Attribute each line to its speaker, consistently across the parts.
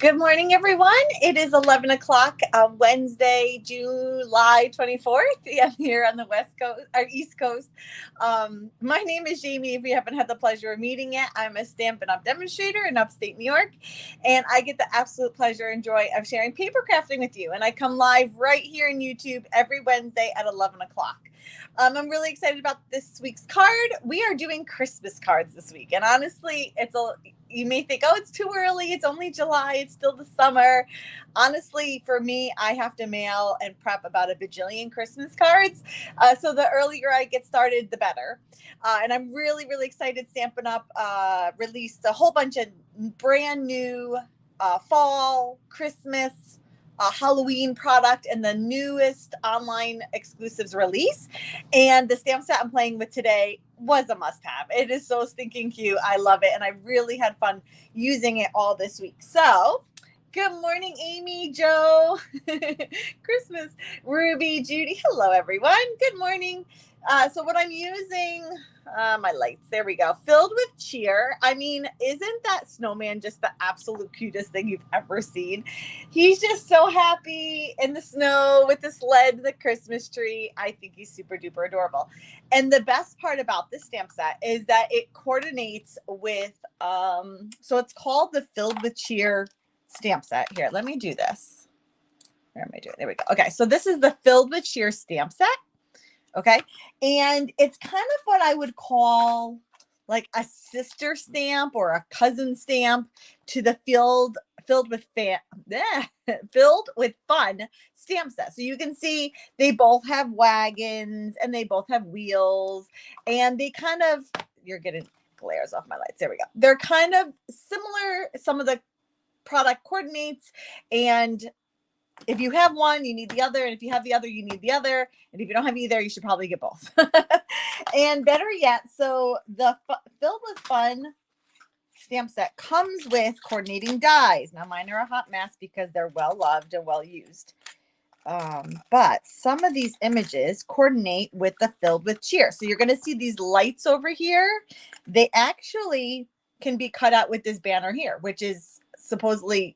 Speaker 1: Good morning, everyone. It is 11 o'clock, Wednesday, July 24th. I'm here on the West Coast, or East Coast. My name is Jamie. If we haven't had the pleasure of meeting yet, I'm a Stampin' Up! Demonstrator in upstate New York, and I get the absolute pleasure and joy of sharing paper crafting with you. And I come live right here in YouTube every Wednesday at 11 o'clock. I'm really excited about this week's card. We are doing Christmas cards this week, and honestly, you may think, oh, it's too early. It's only July. It's still the summer. Honestly, for me, I have to mail and prep about a bajillion Christmas cards. So the earlier I get started, the better. And I'm really, really excited. Stampin' Up! Released a whole bunch of brand new fall, Christmas, Halloween product and the newest online exclusives release. And the stamp set I'm playing with today was a must-have. It is so stinking cute. I love it. And I really had fun using it all this week. So good morning, Amy, Joe, Christmas, Ruby, Judy. Hello, everyone. Good morning. So what I'm using, my lights, there we go, Filled with Cheer. I mean, isn't that snowman just the absolute cutest thing you've ever seen? He's just so happy in the snow with the sled, the Christmas tree. I think he's super duper adorable. And the best part about this stamp set is that it coordinates with, so it's called the Filled with Cheer stamp set. Here, let me do this. Where am I doing? There we go. Okay, so this is the Filled with Cheer stamp set. Okay. And it's kind of what I would call like a sister stamp or a cousin stamp to the filled with fun stamp set. So you can see they both have wagons and they both have wheels, and they kind of, you're getting glares off my lights. There we go. They're kind of similar. Some of the product coordinates, and if you have one, you need the other. And if you have the other, you need the other. And if you don't have either, you should probably get both. And better yet, so the Filled with Fun stamp set comes with coordinating dies. Now, mine are a hot mess because they're well loved and well used. But some of these images coordinate with the Filled with Cheer. So you're going to see these lights over here. They actually can be cut out with this banner here, which is supposedly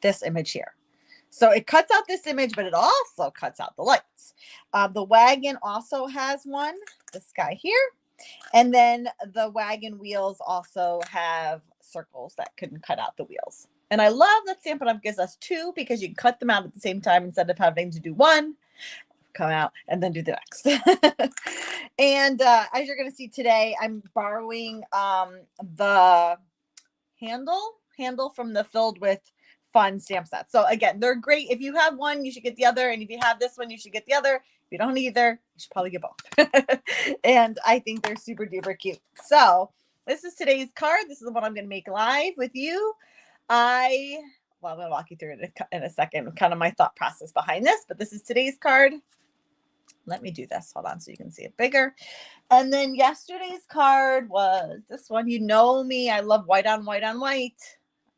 Speaker 1: this image here. So it cuts out this image, but it also cuts out the lights. The wagon also has one, this guy here. And then the wagon wheels also have circles that can cut out the wheels. And I love that Stampin' Up! Gives us two because you can cut them out at the same time instead of having to do one, come out, and then do the next. And as you're going to see today, I'm borrowing the handle from the Filled with Fun stamp set. So again, they're great. If you have one, you should get the other. And if you have this one, you should get the other. If you don't either, you should probably get both. And I think they're super duper cute. So this is today's card. This is the one I'm going to make live with you. I'm going to walk you through it in a second, kind of my thought process behind this, but this is today's card. Let me do this. Hold on so you can see it bigger. And then yesterday's card was this one. You know me. I love white on white on white.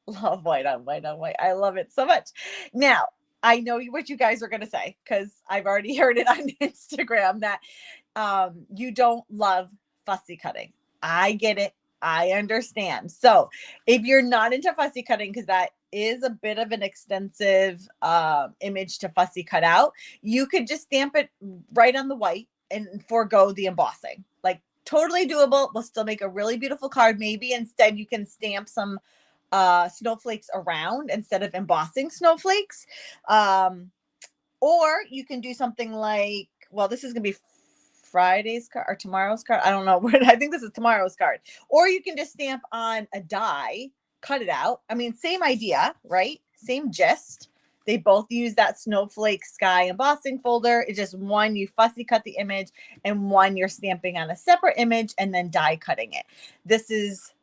Speaker 1: Love white on white on white. I love it so much. Now, I know what you guys are going to say because I've already heard it on Instagram that you don't love fussy cutting. I get it. I understand. So if you're not into fussy cutting, because that is a bit of an extensive image to fussy cut out, you could just stamp it right on the white and forego the embossing. Like totally doable. We'll still make a really beautiful card. Maybe instead you can stamp some snowflakes around instead of embossing snowflakes. Or you can do something like, well, this is going to be Friday's card or tomorrow's card. I don't know. I think this is tomorrow's card. Or you can just stamp on a die, cut it out. I mean, same idea, right? Same gist. They both use that snowflake sky embossing folder. It's just one, you fussy cut the image, and one you're stamping on a separate image and then die cutting it. This is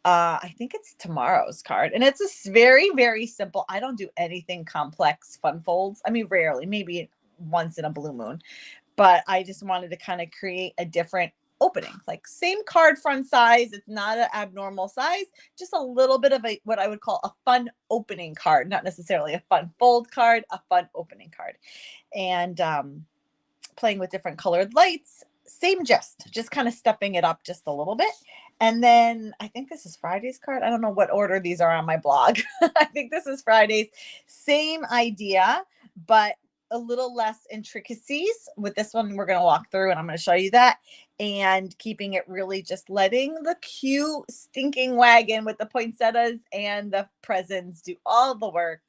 Speaker 1: I think it's tomorrow's card, and it's a very, very simple. I don't do anything complex fun folds. I mean, rarely, maybe once in a blue moon, but I just wanted to kind of create a different opening, like same card front size. It's not an abnormal size, just a little bit of what I would call a fun opening card, not necessarily a fun fold card, a fun opening card. And playing with different colored lights same gist, just kind of stepping it up just a little bit. And then I think this is Friday's card. I don't know what order these are on my blog. I think this is Friday's. Same idea, but a little less intricacies. With this one, we're going to walk through and I'm going to show you that. And keeping it really just letting the cute stinking wagon with the poinsettias and the presents do all the work.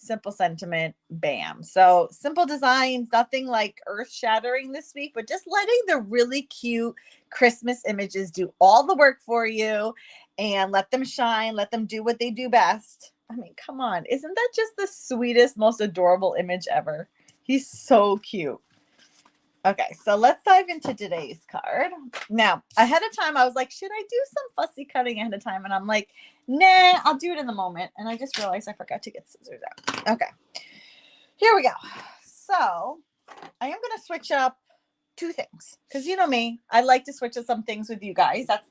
Speaker 1: Simple sentiment, bam. So simple designs, nothing like earth shattering this week, but just letting the really cute Christmas images do all the work for you and let them shine, let them do what they do best. I mean, come on. Isn't that just the sweetest, most adorable image ever? He's so cute. Okay, so let's dive into today's card. Now, ahead of time, I was like, should I do some fussy cutting ahead of time? And I'm like, nah, I'll do it in the moment. And I just realized I forgot to get scissors out. Okay, here we go. So I am going to switch up two things because you know me, I like to switch up some things with you guys. That's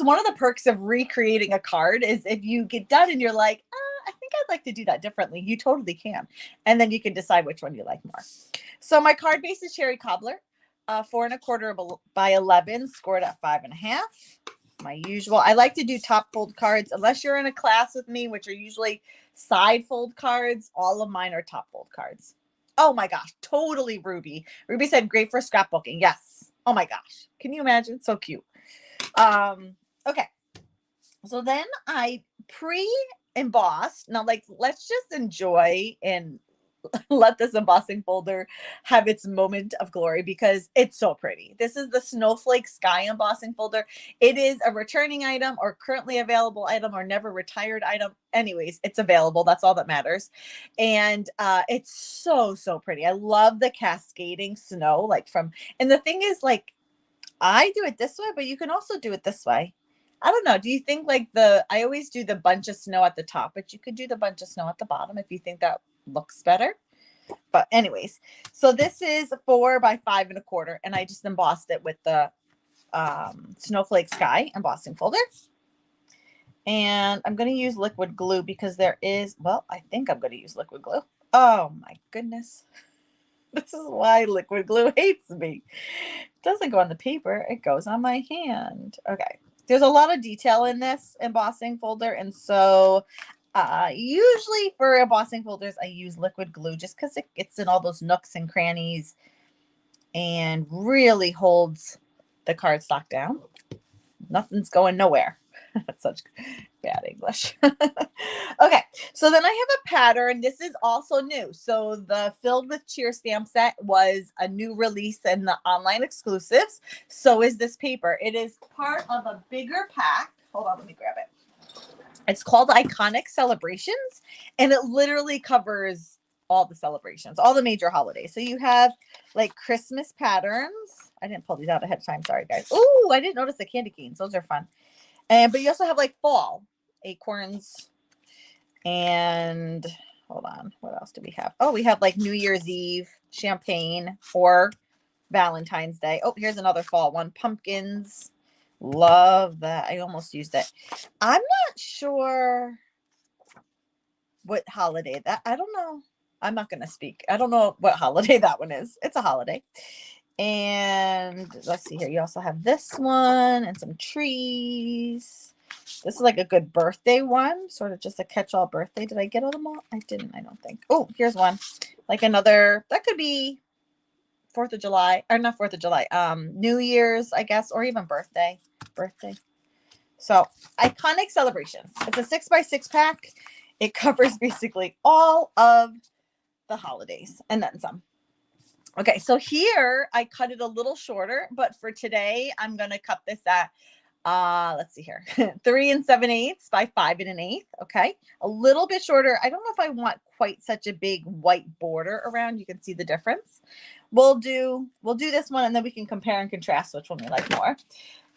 Speaker 1: one of the perks of recreating a card is if you get done and you're like, I think I'd like to do that differently. You totally can. And then you can decide which one you like more. So my card base is Cherry Cobbler, 4 1/4 by 11, scored at 5.5. My usual. I like to do top fold cards unless you're in a class with me, which are usually side fold cards. All of mine are top fold cards. Oh my gosh, totally Ruby. Ruby said great for scrapbooking. Yes. Oh my gosh. Can you imagine? So cute. Okay. So then I pre-embossed. Now, like, let's just enjoy and let this embossing folder have its moment of glory because it's so pretty. This is the Snowflake Sky embossing folder. It is a returning item or currently available item or never retired item. Anyways, it's available. That's all that matters. And it's so, so pretty. I love the cascading snow and the thing is like, I do it this way, but you can also do it this way. I don't know. Do you think I always do the bunch of snow at the top, but you could do the bunch of snow at the bottom if you think that looks better. But anyways, so this is 4 by 5 1/4, and I just embossed it with the Snowflake Sky embossing folder. And I'm going to use liquid glue because I think I'm going to use liquid glue. Oh my goodness. This is why liquid glue hates me. It doesn't go on the paper. It goes on my hand. Okay. There's a lot of detail in this embossing folder. And so usually for embossing folders, I use liquid glue just because it gets in all those nooks and crannies and really holds the cardstock down. Nothing's going nowhere. That's such bad English. Okay, so then I have a pattern. This is also new. So the Filled with Cheer stamp set was a new release in the online exclusives. So is this paper. It is part of a bigger pack. Hold on, let me grab it. It's called Iconic Celebrations, and it literally covers all the celebrations, all the major holidays. So you have like Christmas patterns. I didn't pull these out ahead of time. Sorry, guys. Ooh, I didn't notice the candy canes. Those are fun. But you also have like fall acorns and hold on. What else do we have? Oh, we have like New Year's Eve champagne or Valentine's Day. Oh, here's another fall one. Pumpkins. Love that. I almost used it. I'm not sure what holiday that. I don't know. I'm not going to speak. I don't know what holiday that one is. It's a holiday. And let's see here. You also have this one and some trees. This is like a good birthday one, sort of just a catch-all birthday. Did I get all them all? I didn't, I don't think. Oh, here's one. Like another, that could be 4th of July, or not 4th of July, New Year's, I guess, or even birthday. So, Iconic Celebrations. It's a 6 by 6 pack. It covers basically all of the holidays and then some. Okay, so here I cut it a little shorter, but for today, I'm going to cut this at, let's see here, 3 7/8 by 5 1/8. Okay, a little bit shorter. I don't know if I want quite such a big white border around. You can see the difference. We'll do this one, and then we can compare and contrast which one we like more.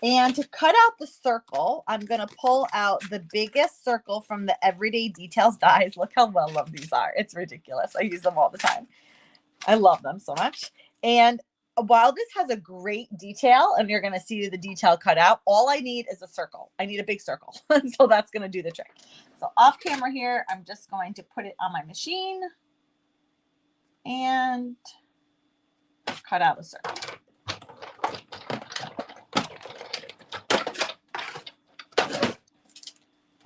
Speaker 1: And to cut out the circle, I'm going to pull out the biggest circle from the Everyday Details dies. Look how well loved these are. It's ridiculous. I use them all the time. I love them so much. And while this has a great detail, and you're going to see the detail cut out, all I need is a circle. I need a big circle. So that's going to do the trick. So off camera here, I'm just going to put it on my machine and cut out a circle.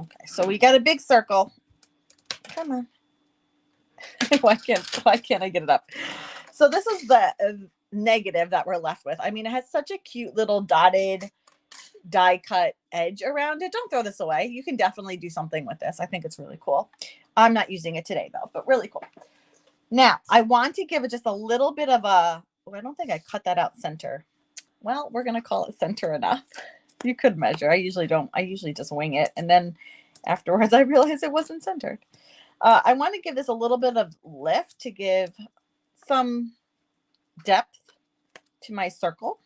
Speaker 1: Okay, so we got a big circle. Come on. why can't I get it up? So this is the negative that we're left with. I mean, it has such a cute little dotted die cut edge around it. Don't throw this away. You can definitely do something with this. I think it's really cool. I'm not using it today though, but really cool. Now I want to give it just a little bit of a, oh, I don't think I cut that out center. Well, we're going to call it center enough. You could measure. I usually don't. I usually just wing it. And then afterwards I realized it wasn't centered. I want to give this a little bit of lift to give some depth to my circle.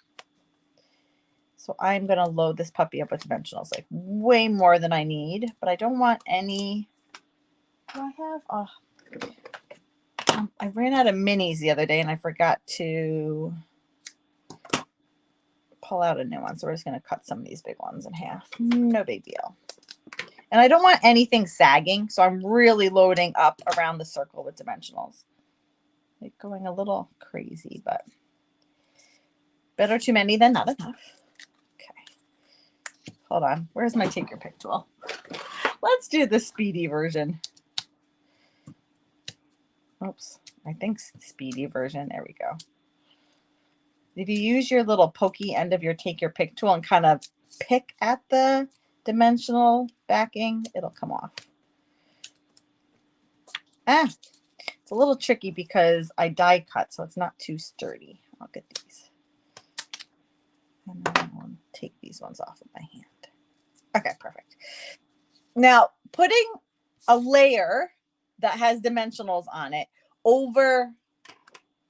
Speaker 1: So I'm going to load this puppy up with dimensionals, like way more than I need, but I don't want any. Do I have? I ran out of minis the other day and I forgot to pull out a new one. So we're just going to cut some of these big ones in half. No big deal. And I don't want anything sagging. So I'm really loading up around the circle with dimensionals. Like going a little crazy, but better too many than not enough. Okay. Hold on. Where's my take your pick tool? Let's do the speedy version. Oops. I think speedy version. There we go. If you use your little pokey end of your take your pick tool and kind of pick at the dimensional backing, it'll come off. It's a little tricky because I die cut, so it's not too sturdy. I'll get these. And then I'll take these ones off of my hand. Okay, perfect. Now, putting a layer that has dimensionals on it over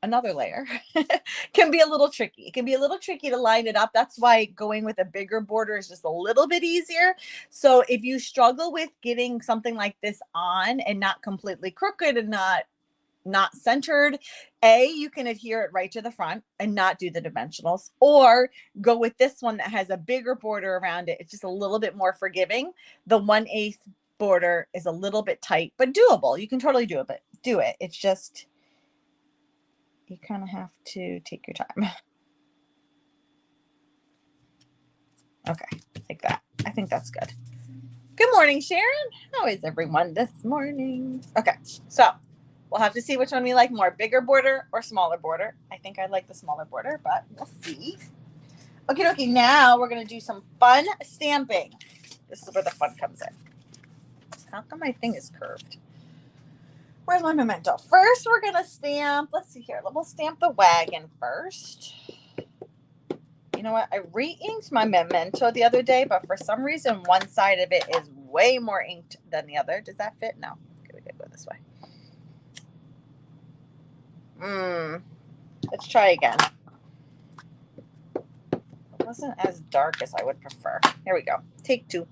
Speaker 1: another layer can be a little tricky. It can be a little tricky to line it up. That's why going with a bigger border is just a little bit easier. So if you struggle with getting something like this on and not completely crooked and not centered, you can adhere it right to the front and not do the dimensionals, or go with this one that has a bigger border around it. It's just a little bit more forgiving. The 1/8 border is a little bit tight, but doable. You can totally do it, but do it. It's just, you kind of have to take your time. Okay, like that. I think that's good. Good morning, Sharon. How is everyone this morning? Okay, so we'll have to see which one we like more, bigger border or smaller border. I think I like the smaller border, but we'll see. Okay, now we're going to do some fun stamping. This is where the fun comes in. How come my thing is curved? Where's my memento? First, we're going to stamp, let's see here. We'll stamp the wagon first. You know what? I re-inked my memento the other day, but for some reason, one side of it is way more inked than the other. Does that fit? No. Okay, we gotta go this way. Let's try again. It wasn't as dark as I would prefer. Here we go. Take 2.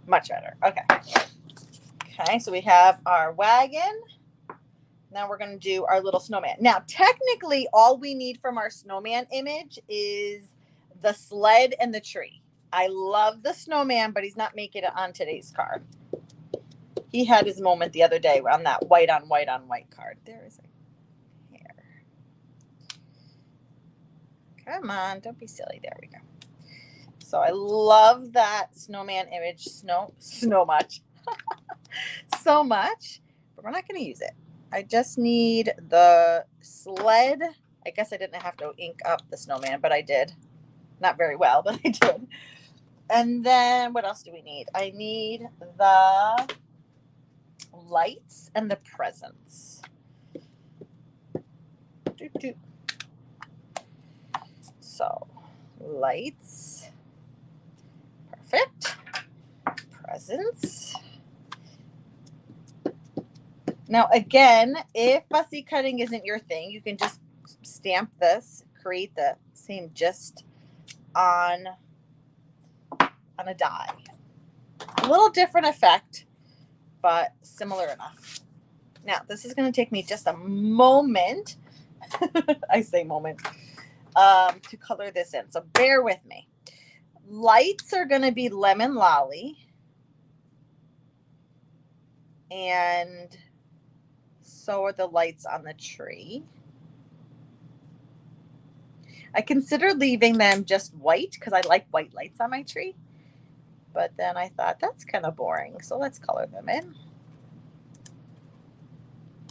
Speaker 1: Much better. Okay. Okay, so we have our wagon. Now we're going to do our little snowman. Now, technically, all we need from our snowman image is the sled and the tree. I love the snowman, but he's not making it on today's card. He had his moment the other day on that white on white on white card. There is a hair. Come on, don't be silly. There we go. So I love that snowman image so much, but we're not going to use it. I just need the sled. I guess I didn't have to ink up the snowman, but I did. Not very well, but I did. And then what else do we need? I need the lights and the presents. So lights. Perfect. Presents. Now, again, if fussy cutting isn't your thing, you can just stamp this, create the same gist on a die. A little different effect, but similar enough. Now, this is going to take me just a moment. I say moment. To color this in. So bear with me. Lights are going to be Lemon Lolly. And so are the lights on the tree. I consider leaving them just white because I like white lights on my tree. but then I thought that's kind of boring. So let's color them in.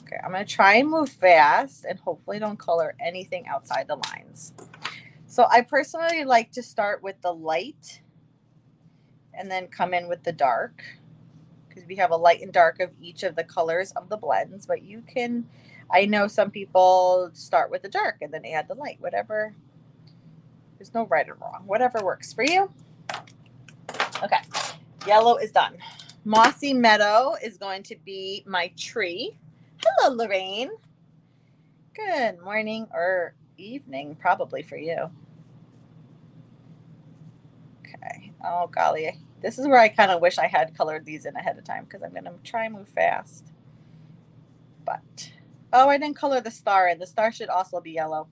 Speaker 1: Okay, I'm going to try and move fast and hopefully don't color anything outside the lines. So I personally like to start with the light and then come in with the dark, because we have a light and dark of each of the colors of the blends, but you can, I know some people start with the dark and then add the light, whatever. There's no right or wrong, whatever works for you. Okay, yellow is done. Mossy Meadow is going to be my tree. Hello, Lorraine. Good morning or evening, probably for you. Okay. Oh, golly. This is where I kind of wish I had colored these in ahead of time, because I'm going to try and move fast. But, oh, I didn't color the star in. The star should also be yellow.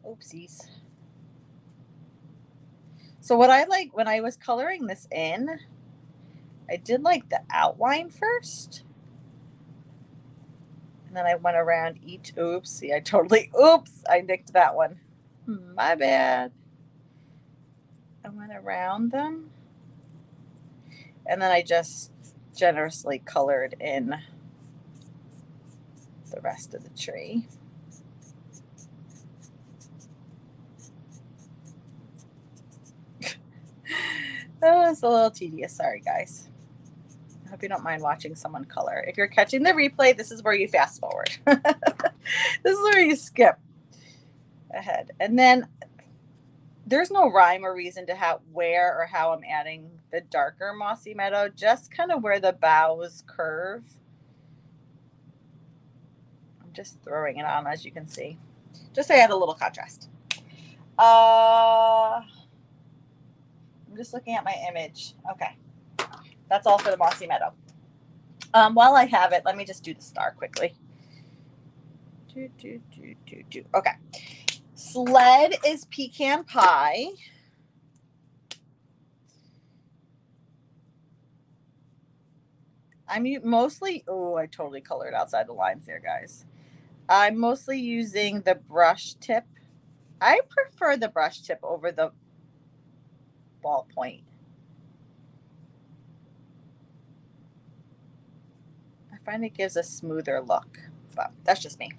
Speaker 1: Oopsies. So what I like when I was coloring this in, I did like the outline first. And then I went around each. Oopsie, I nicked that one. My bad. I went around them. And then I just generously colored in the rest of the tree. That was a little tedious. Sorry, guys. I hope you don't mind watching someone color. If you're catching the replay, this is where you fast forward. This is where you skip ahead. And then there's no rhyme or reason to where or how I'm adding the darker Mossy Meadow, just kind of where the boughs curve. I'm just throwing it on, as you can see, just to add a little contrast. I'm just looking at my image. Okay. That's all for the Mossy Meadow. While I have it, let me just do the star quickly. Okay. Sled is pecan pie. I'm mostly, oh, I totally colored outside the lines there, guys. I'm mostly using the brush tip. I prefer the brush tip over the ballpoint. I find it gives a smoother look, but that's just me.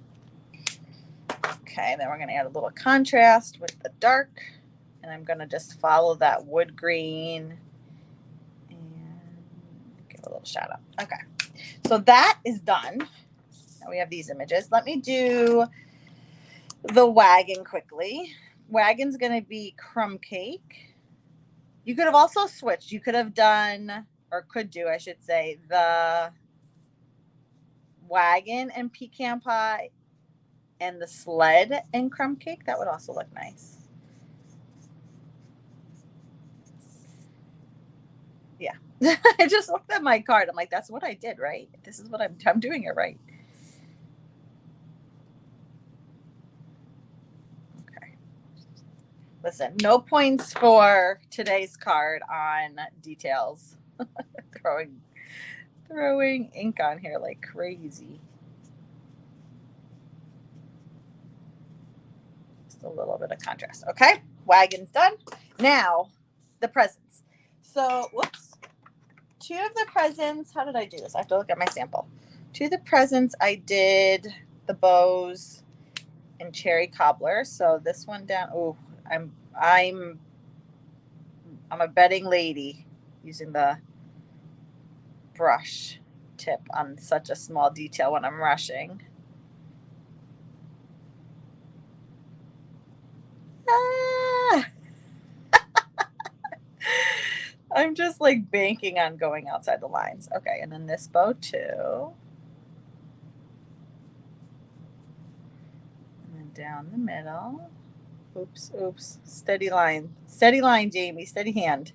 Speaker 1: Okay, then we're going to add a little contrast with the dark, and I'm going to just follow that wood green and give a little shout out. Okay, so that is done. Now we have these images. Let me do the wagon quickly. Wagon's going to be crumb cake. You could have also switched. You could have done, or could do, I should say, the wagon and pecan pie and the sled and crumb cake. That would also look nice. Yeah. I just looked at my card. I'm like, that's what I did, right? This is what I'm doing it right. Okay. Listen, no points for today's card on details. throwing ink on here like crazy. Just a little bit of contrast. Okay, wagon's done. Now, the presents. So, whoops. Two of the presents, how did I do this? I have to look at my sample. Two of the presents, I did the bows and cherry cobbler. So this one down, oh, I'm a betting lady using the brush tip on such a small detail when I'm rushing. Ah! I'm just like banking on going outside the lines. Okay, and then this bow too. And then down the middle. Oops. Steady line, Jamie, steady hand.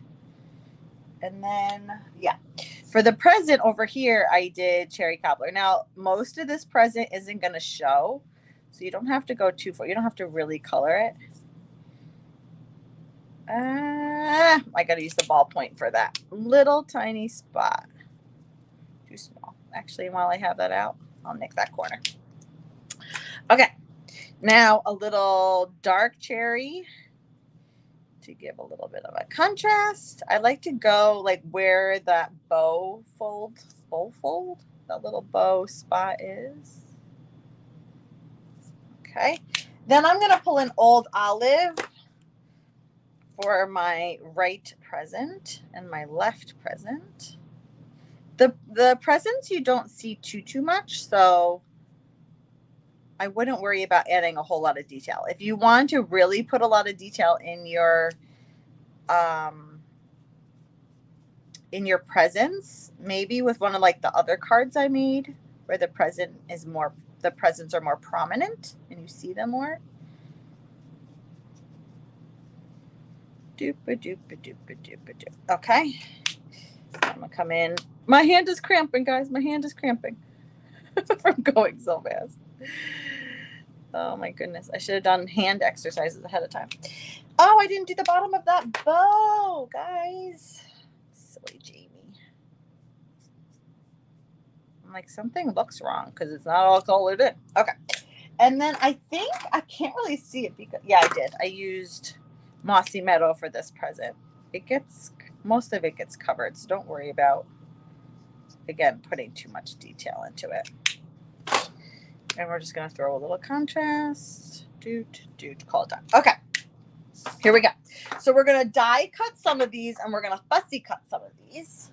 Speaker 1: And then, yeah. For the present over here, I did cherry cobbler. Now, most of this present isn't going to show, so you don't have to go too far. You don't have to really color it. I got to use the ballpoint for that little tiny spot. Too small. Actually, while I have that out, I'll nick that corner. Okay. Now, a little dark cherry to give a little bit of a contrast. I like to go like where that bow fold, that little bow spot is. Okay. Then I'm going to pull an old olive for my right present and my left present. The presents you don't see too much, so I wouldn't worry about adding a whole lot of detail. If you want to really put a lot of detail in your presents, maybe with one of like the other cards I made where the presents are more prominent and you see them more. Okay. I'm gonna come in. My hand is cramping, guys. My hand is cramping from going so fast. Oh my goodness. I should have done hand exercises ahead of time. Oh, I didn't do the bottom of that bow, guys. Silly Jamie. I'm like, something looks wrong because it's not all colored in. Okay. And then I think I can't really see it because, yeah, I did. I used Mossy Meadow for this present. Most of it gets covered, so don't worry about, again, putting too much detail into it. And we're just going to throw a little contrast. Call it done. Okay. Here we go. So we're going to die cut some of these and we're going to fussy cut some of these.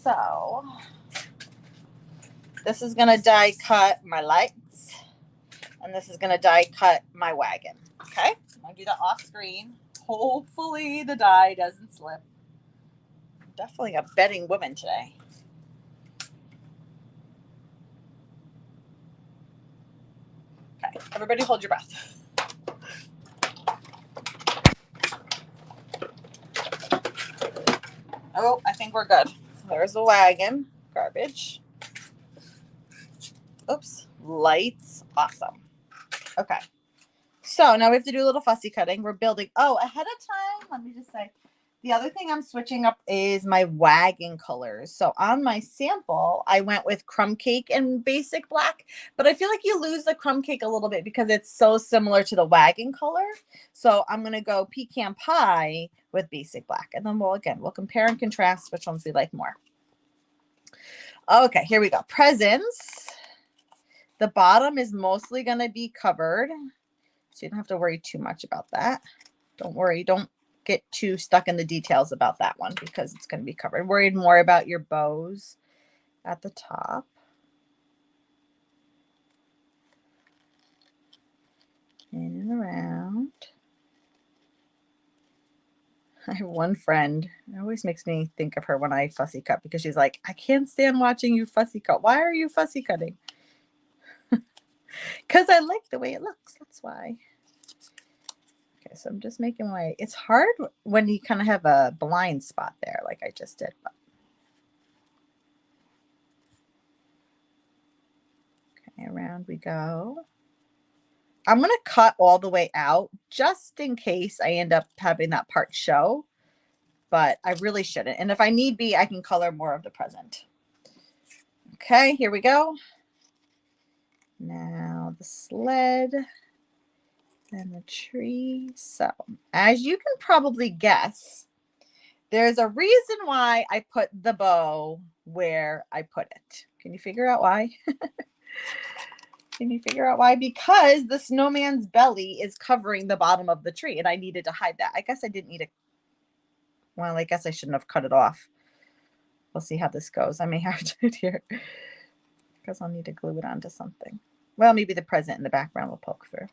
Speaker 1: So this is going to die cut my lights and this is going to die cut my wagon. Okay. I'm going to do that off screen. Hopefully the die doesn't slip. I'm definitely a betting woman today. Okay. Everybody hold your breath. Oh, I think we're good. There's the wagon. Garbage. Oops. Lights. Awesome. Okay. So now we have to do a little fussy cutting. We're building. Oh, ahead of time, let me just say, the other thing I'm switching up is my wagon colors. So on my sample, I went with Crumb Cake and Basic Black, but I feel like you lose the Crumb Cake a little bit because it's so similar to the wagon color. So I'm going to go Pecan Pie with Basic Black. And then we'll compare and contrast which ones we like more. Okay, here we go. Presents. The bottom is mostly going to be covered. So you don't have to worry too much about that. Don't worry. Don't get too stuck in the details about that one because it's going to be covered. Worried more about your bows at the top. In and around. I have one friend. It always makes me think of her when I fussy cut because she's like, I can't stand watching you fussy cut. Why are you fussy cutting? Because I like the way it looks. That's why. Okay, so I'm just making my way. It's hard when you kind of have a blind spot there like I just did. But. Okay, around we go. I'm going to cut all the way out just in case I end up having that part show, but I really shouldn't. And if I need be, I can color more of the present. Okay, here we go. Now the sled and the tree. So as you can probably guess, there's a reason why I put the bow where I put it. Can you figure out why? Can you figure out why? Because the snowman's belly is covering the bottom of the tree and I needed to hide that. I guess I didn't need to. Well, I guess I shouldn't have cut it off. We'll see how this goes. I may have to do it here because I'll need to glue it onto something. Well, maybe the present in the background will poke through.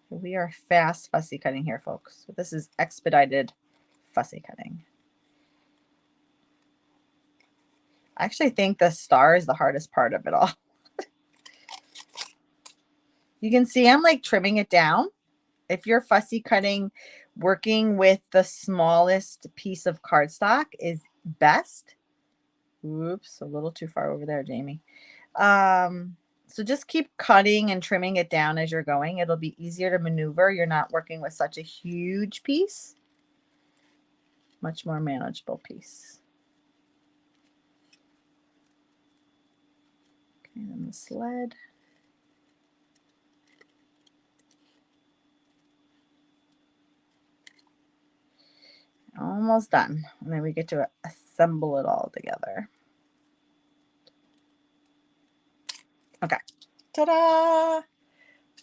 Speaker 1: We are fast fussy cutting here, folks. This is expedited fussy cutting. I actually think the star is the hardest part of it all. You can see I'm like trimming it down. If you're fussy cutting, working with the smallest piece of cardstock is best. Oops, a little too far over there, Jamie. So just keep cutting and trimming it down as you're going. It'll be easier to maneuver. You're not working with such a huge piece. Much more manageable piece. Okay, then the sled. almost done. And then we get to assemble it all together. Okay. Ta-da!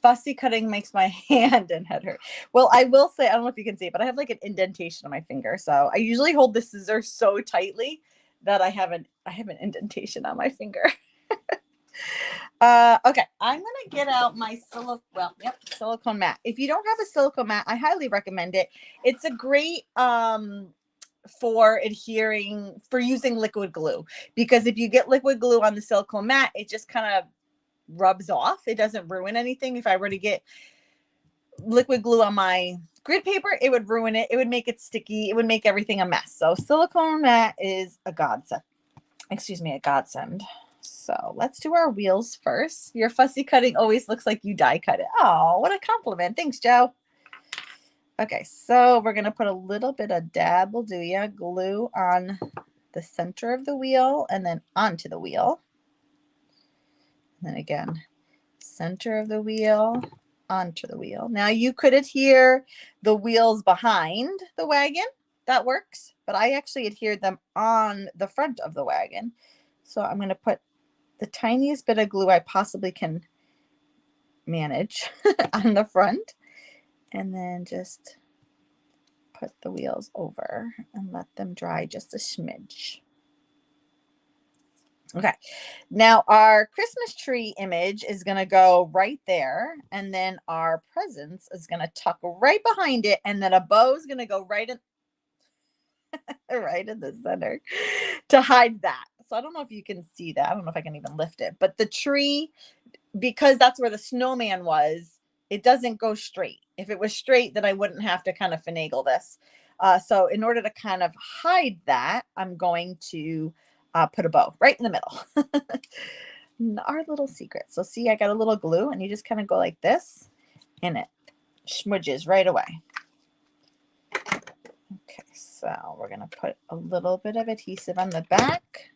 Speaker 1: Fussy cutting makes my hand and head hurt. Well, I will say, I don't know if you can see it, but I have like an indentation on my finger. So I usually hold the scissors so tightly that I have an indentation on my finger. Okay, I'm gonna get out my silicone mat. If you don't have a silicone mat, I highly recommend it. It's a great for using liquid glue, because if you get liquid glue on the silicone mat, it just kind of rubs off. It doesn't ruin anything. If I were to get liquid glue on my grid paper, it would ruin it. It would make it sticky. It would make everything a mess. So silicone mat is a godsend. A godsend. So let's do our wheels first. Your fussy cutting always looks like you die cut it. Oh, what a compliment. Thanks, Joe. Okay, so we're going to put a little bit of glue on the center of the wheel and then onto the wheel. And then again, center of the wheel, onto the wheel. Now you could adhere the wheels behind the wagon. That works, but I actually adhered them on the front of the wagon. So I'm going to put the tiniest bit of glue I possibly can manage on the front, and then just put the wheels over and let them dry just a smidge. Okay, now our Christmas tree image is going to go right there, and then our presents is going to tuck right behind it, and then a bow is going to go right in right in the center to hide that. So I don't know if you can see that. I don't know if I can even lift it, but the tree, because that's where the snowman was, it doesn't go straight. If it was straight, then I wouldn't have to kind of finagle this. So in order to kind of hide that, I'm going to put a bow right in the middle. Our little secret. So see, I got a little glue, and you just kind of go like this, and it smudges right away. Okay, so we're going to put a little bit of adhesive on the back,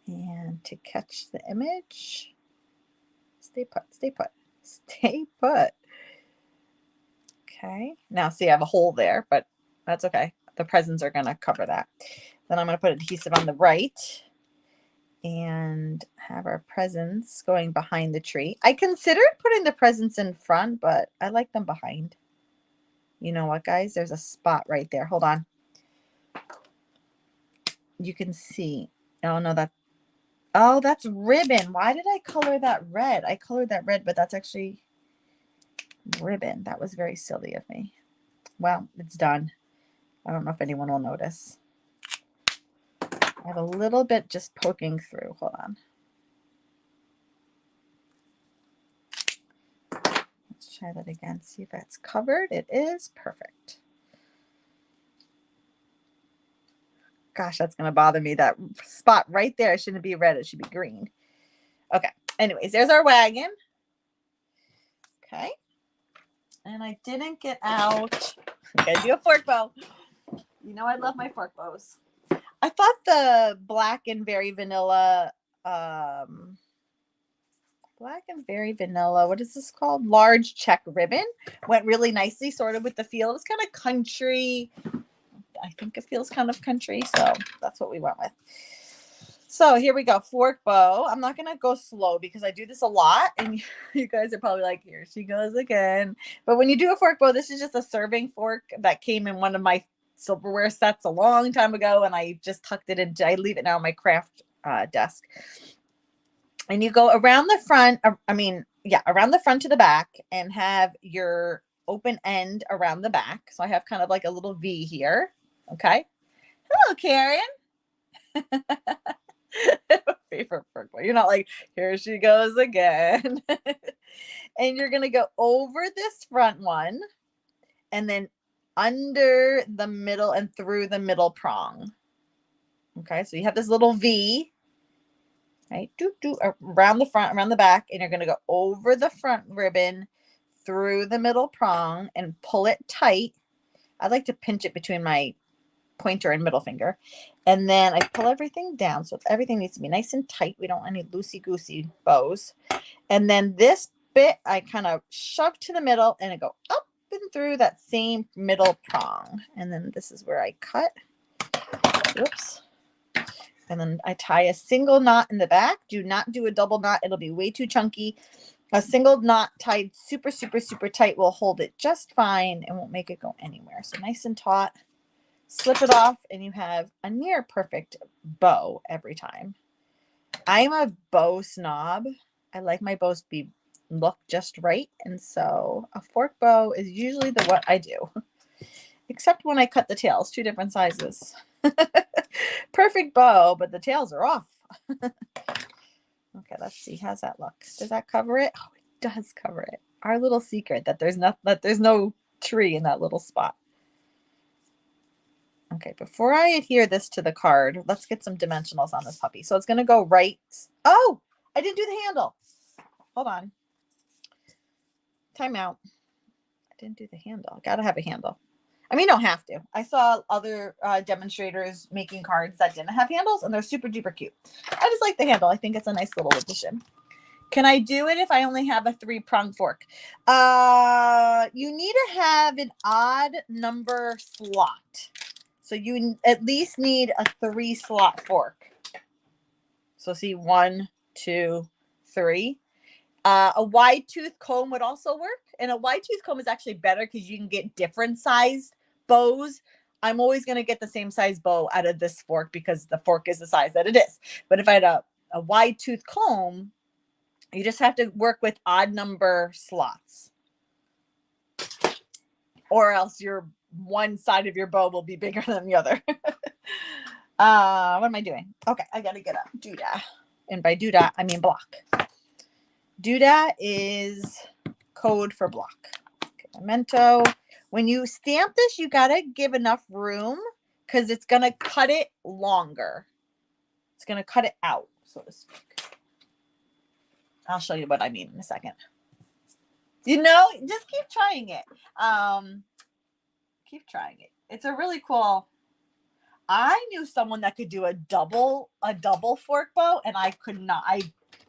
Speaker 1: and to catch the image, stay put, stay put, stay put. Okay, now see, I have a hole there, but that's okay. The presents are going to cover that. Then I'm going to put adhesive on the right and have our presents going behind the tree. I considered putting the presents in front, but I like them behind. You know what, guys? There's a spot right there. Hold on. You can see. Oh, no, that's ribbon. Why did I color that red? I colored that red, but that's actually ribbon. That was very silly of me. Well, it's done. I don't know if anyone will notice. I have a little bit just poking through. Hold on. Let's try that again. See if that's covered. It is perfect. Gosh, that's going to bother me. That spot right there shouldn't be red. It should be green. Okay. Anyways, there's our wagon. Okay. And I didn't get out. I'm going to do a fork bow. You know I love my fork bows. I thought the black and very vanilla, what is this called? Large check ribbon went really nicely, sort of with the feel. It was kind of country. I think it feels kind of country, so that's what we went with. So here we go, fork bow. I'm not going to go slow because I do this a lot, and you guys are probably like, here she goes again. But when you do a fork bow, this is just a serving fork that came in one of my silverware sets a long time ago, and I just tucked it in. I leave it now on my craft desk. And you go around the front, around the front to the back, and have your open end around the back. So I have kind of like a little V here. Okay. Hello, Karen. Favorite fork bow. You're not like, here she goes again. And you're going to go over this front one, and then under the middle and through the middle prong. Okay, so you have this little V, right? Around the front, around the back, and you're going to go over the front ribbon, through the middle prong, and pull it tight. I like to pinch it between my pointer and middle finger, and then I pull everything down, so everything needs to be nice and tight. We don't want any loosey-goosey bows. And then this bit I kind of shove to the middle, and I go up in through that same middle prong. And then this is where I cut. Whoops. And then I tie a single knot in the back. Do not do a double knot. It'll be way too chunky. A single knot tied super, super, super tight will hold it just fine and won't make it go anywhere. So nice and taut. Slip it off and you have a near perfect bow every time. I'm a bow snob. I like my bows to be look just right. And so a fork bow is usually what I do. Except when I cut the tails, 2 different sizes. Perfect bow, but the tails are off. Okay, let's see. How's that look? Does that cover it? Oh, it does cover it. Our little secret that there's no tree in that little spot. Okay, before I adhere this to the card, let's get some dimensionals on this puppy. So it's going to go right. Oh, I didn't do the handle. Hold on. Time out. I didn't do the handle. Got to have a handle. I mean, you don't have to. I saw other demonstrators making cards that didn't have handles, and they're super duper cute. I just like the handle. I think it's a nice little addition. Can I do it if I only have a 3-prong fork? You need to have an odd number slot. So you at least need a 3-slot fork. So see, 1, 2, 3. A wide tooth comb would also work. And a wide tooth comb is actually better because you can get different sized bows. I'm always going to get the same size bow out of this fork because the fork is the size that it is. But if I had a wide tooth comb, you just have to work with odd number slots. Or else your one side of your bow will be bigger than the other. What am I doing? Okay, I got to get a doodah. And by doodah, I mean block. Doodah is code for block. Okay, memento. When you stamp this, you got to give enough room because it's going to cut it longer. It's going to cut it out, so to speak. I'll show you what I mean in a second. You know, just keep trying it. Keep trying it. It's a really cool. I knew someone that could do a double fork bow, and I could not. I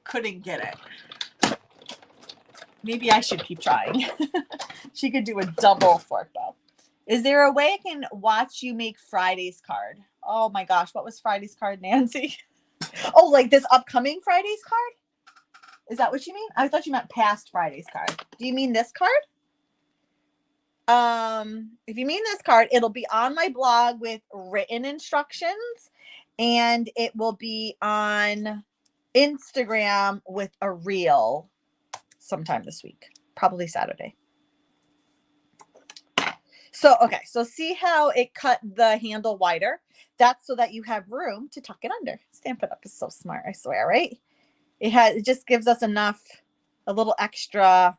Speaker 1: couldn't get it. Maybe I should keep trying. She could do a double fork bow. Is there a way I can watch you make Friday's card? Oh my gosh, what was Friday's card, Nancy? Oh, like this upcoming Friday's card? Is that what you mean? I thought you meant past Friday's card. Do you mean this card? If you mean this card, it'll be on my blog with written instructions, and it will be on Instagram with a reel sometime this week, probably Saturday. So, okay, so see how it cut the handle wider? That's so that you have room to tuck it under. Stampin' Up! Is so smart, I swear, right? It just gives us enough, a little extra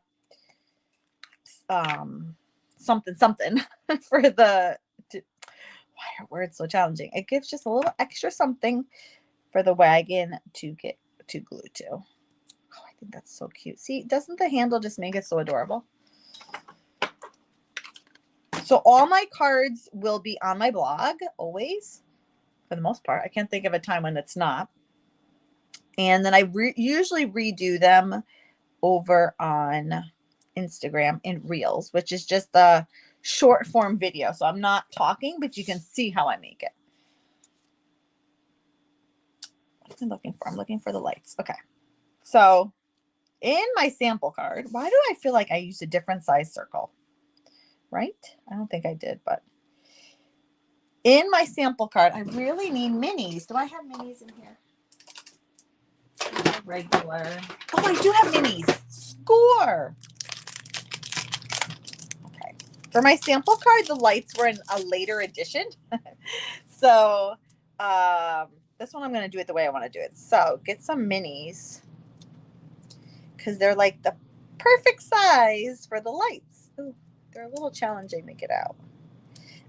Speaker 1: something for the, why are words so challenging? It gives just a little extra something for the wagon to get to glue to. Oh, I think that's so cute. See, doesn't the handle just make it so adorable? So all my cards will be on my blog always, for the most part. I can't think of a time when it's not. And then I usually redo them over on Instagram in Reels, which is just a short form video. So I'm not talking, but you can see how I make it. What am I looking for? I'm looking for the lights. Okay. So in my sample card, why do I feel like I used a different size circle? Right? I don't think I did, but in my sample card, I really need minis. Do I have minis in here? Regular. Oh, I do have minis. Score. Okay. For my sample card, the lights were in a later edition. So this one I'm going to do it the way I want to do it. So get some minis because they're like the perfect size for the lights. Ooh, they're a little challenging to get out.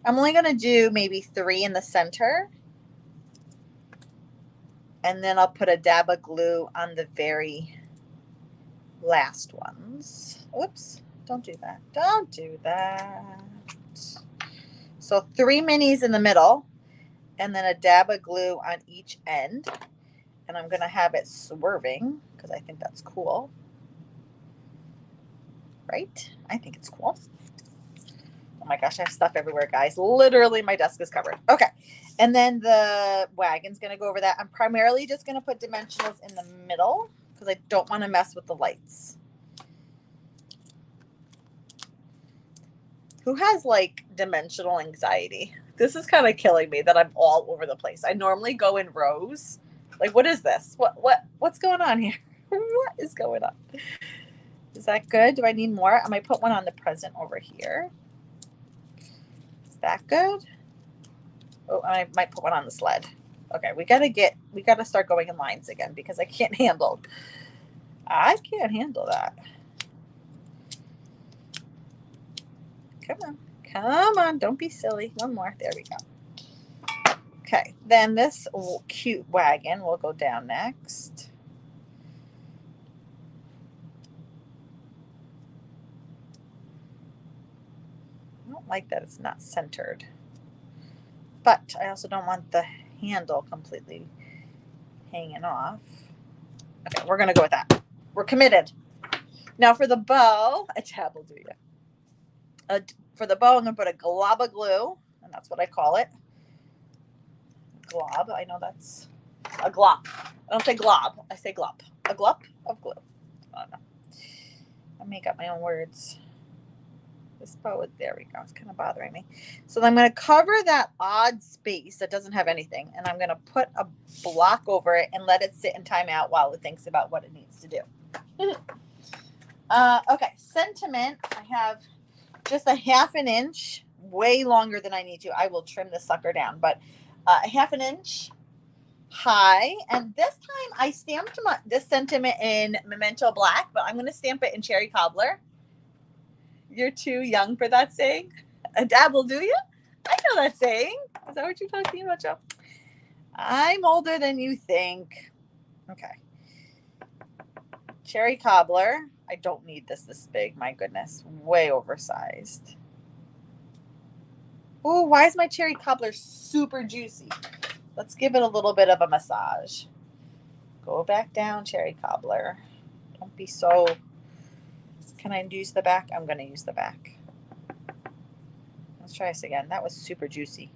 Speaker 1: I'm only going to do maybe 3 in the center. And then I'll put a dab of glue on the very last ones. Oops, don't do that. Don't do that. So 3 minis in the middle and then a dab of glue on each end. And I'm going to have it swerving because I think that's cool. Right? I think it's cool. my gosh, I have stuff everywhere, guys. Literally, my desk is covered. Okay. And then the wagon's going to go over that. I'm primarily just going to put dimensionals in the middle because I don't want to mess with the lights. Who has like dimensional anxiety? This is kind of killing me that I'm all over the place. I normally go in rows. Like, what is this? What's going on here? What is going on? Is that good? Do I need more? I might put one on the present over here. Is that good? Oh, I might put one on the sled. Okay, we gotta start going in lines again because I can't handle that. Come on, don't be silly. One more. There we go. Okay, then this cute wagon will go down next. I don't like that it's not centered. But I also don't want the handle completely hanging off. Okay, we're going to go with that. We're committed. Now for the bow, a tab will do you. For the bow, I'm going to put a glob of glue, and that's what I call it. Glob. I know that's a glop. I don't say glob. I say glop. A glop of glue. I don't know. I make up my own words. This bow, there we go. It's kind of bothering me. So I'm going to cover that odd space that doesn't have anything, and I'm going to put a block over it and let it sit in timeout while it thinks about what it needs to do. Okay, sentiment. I have just a 1/2 inch, way longer than I need to. I will trim this sucker down, but a 1/2 inch high. And this time I stamped this sentiment in Memento Black, but I'm going to stamp it in Cherry Cobbler. You're too young for that saying. A dab will do you? I know that saying. Is that what you're talking about, Joe? I'm older than you think. Okay. Cherry Cobbler. I don't need this big. My goodness. Way oversized. Oh, why is my Cherry Cobbler super juicy? Let's give it a little bit of a massage. Go back down, Cherry Cobbler. Don't be so... Can I use the back? I'm going to use the back. Let's try this again. That was super juicy.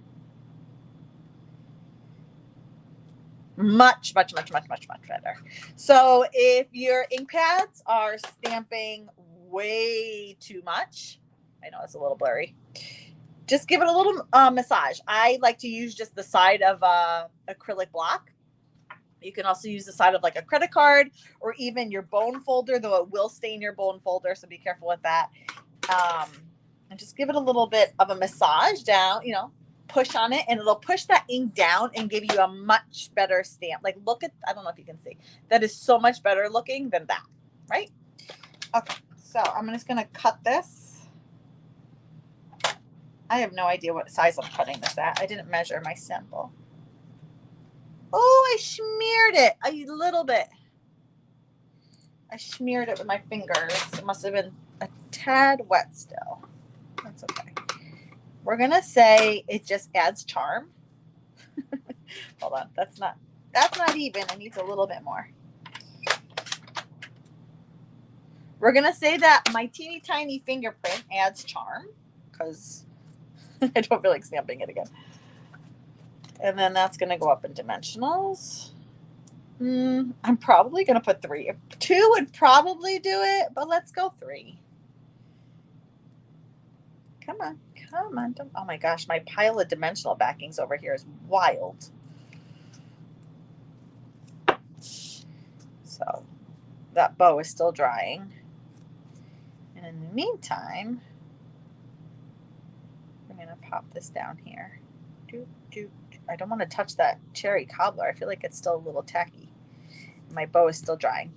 Speaker 1: Much better. So if your ink pads are stamping way too much, I know it's a little blurry, just give it a little massage. I like to use just the side of acrylic block. You can also use the side of like a credit card or even your bone folder, though it will stain your bone folder, so be careful with that. And just give it a little bit of a massage down, push on it, and it'll push that ink down and give you a much better stamp. Like, look at, I don't know if you can see, that is so much better looking than that, right? Okay, so I'm just going to cut this. I have no idea what size I'm cutting this at. I didn't measure my sample. Oh, I smeared it a little bit. I smeared it with my fingers. It must have been a tad wet still. That's okay. We're going to say it just adds charm. Hold on. That's not even. It needs a little bit more. We're going to say that my teeny tiny fingerprint adds charm because I don't feel like stamping it again. And then that's going to go up in dimensionals. I'm probably going to put 3. 2 would probably do it, but let's go 3. Come on. Oh my gosh, my pile of dimensional backings over here is wild. So that bow is still drying. And in the meantime, we're going to pop this down here. I don't want to touch that Cherry Cobbler. I feel like it's still a little tacky. My bow is still drying.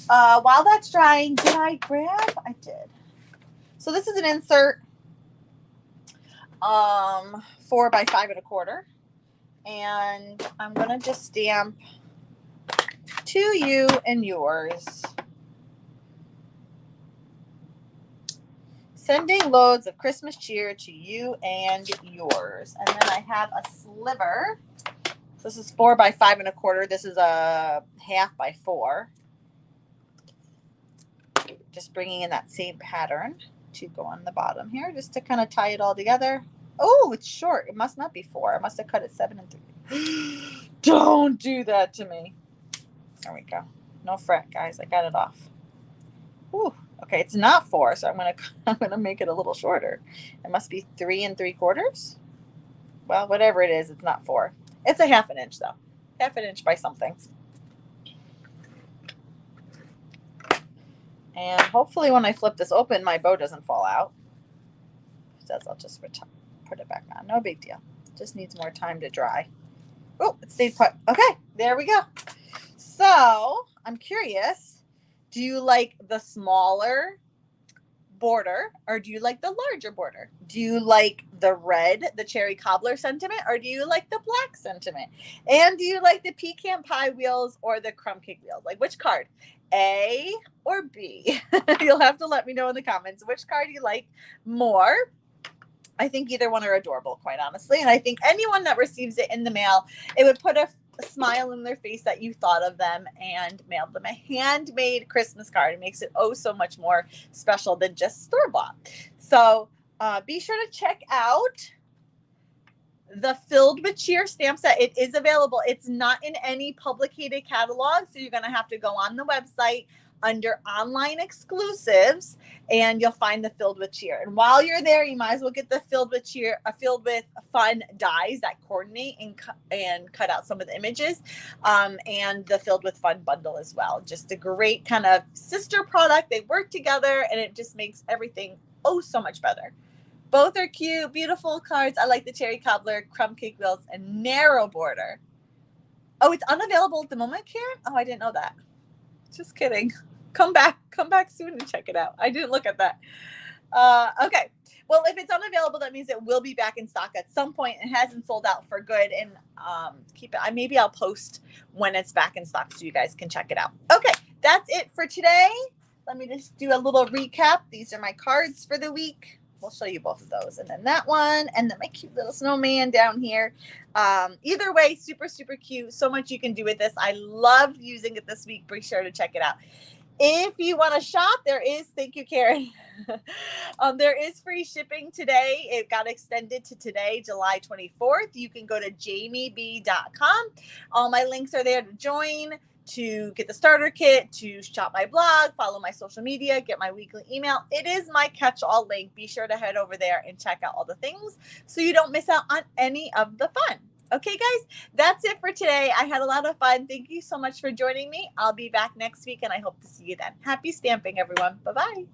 Speaker 1: While that's drying, did I grab? I did. So this is an insert, 4 by 5 1/4, and I'm gonna just stamp to you and yours. Sending loads of Christmas cheer to you and yours. And then I have a sliver. So this is 4 by 5 1/4. This is a 1/2 by 4. Just bringing in that same pattern. to go on the bottom here just to kind of tie it all together. Oh, it's short. It must not be 4. I must have cut it 7 and 3. Don't do that to me. There we go. No fret, guys. I got it off. Ooh, okay, it's not 4, so I'm gonna make it a little shorter. It must be 3 3/4. Well, whatever it is, it's not 4. It's a 1/2 inch though. 1/2 inch by something. And hopefully when I flip this open, my bow doesn't fall out. If it does, I'll just put it back on. No big deal. Just needs more time to dry. Oh, it stayed put. Okay, there we go. So I'm curious, do you like the smaller border or do you like the larger border? Do you like the red, the cherry cobbler sentiment, or do you like the black sentiment? And do you like the pecan pie wheels or the crumb cake wheels? Like which card? A or B? You'll have to let me know in the comments which card you like more. I think either one are adorable, quite honestly. And I think anyone that receives it in the mail, it would put a smile in their face that you thought of them and mailed them a handmade Christmas card. It makes it oh so much more special than just store-bought. So be sure to check out the Filled with Cheer stamp set. It is available. It's not in any publicated catalog, so you're going to have to go on the website under online exclusives and you'll find the Filled with Cheer. And while you're there, you might as well get the Filled with Cheer, Filled with Fun dies that coordinate and cut out some of the images, and the Filled with Fun bundle as well. Just a great kind of sister product. They work together and it just makes everything oh so much better. Both are cute, beautiful cards. I like the cherry cobbler, crumb cake wheels, and narrow border. Oh, it's unavailable at the moment, Karen? Oh, I didn't know that. Just kidding. Come back soon and check it out. I didn't look at that. Okay. Well, if it's unavailable, that means it will be back in stock at some point. It hasn't sold out for good. And keep it. Maybe I'll post when it's back in stock so you guys can check it out. Okay, that's it for today. Let me just do a little recap. These are my cards for the week. We'll show you both of those. And then that one, and then my cute little snowman down here. Either way, super, super cute. So much you can do with this. I loved using it this week. Be sure to check it out. If you want to shop, thank you, Karen. There is free shipping today. It got extended to today, July 24th. You can go to jamieb.com. All my links are there to join, to get the starter kit, to shop my blog, follow my social media, get my weekly email. It is my catch-all link. Be sure to head over there and check out all the things so you don't miss out on any of the fun. Okay, guys, that's it for today. I had a lot of fun. Thank you so much for joining me. I'll be back next week, and I hope to see you then. Happy stamping, everyone. Bye-bye.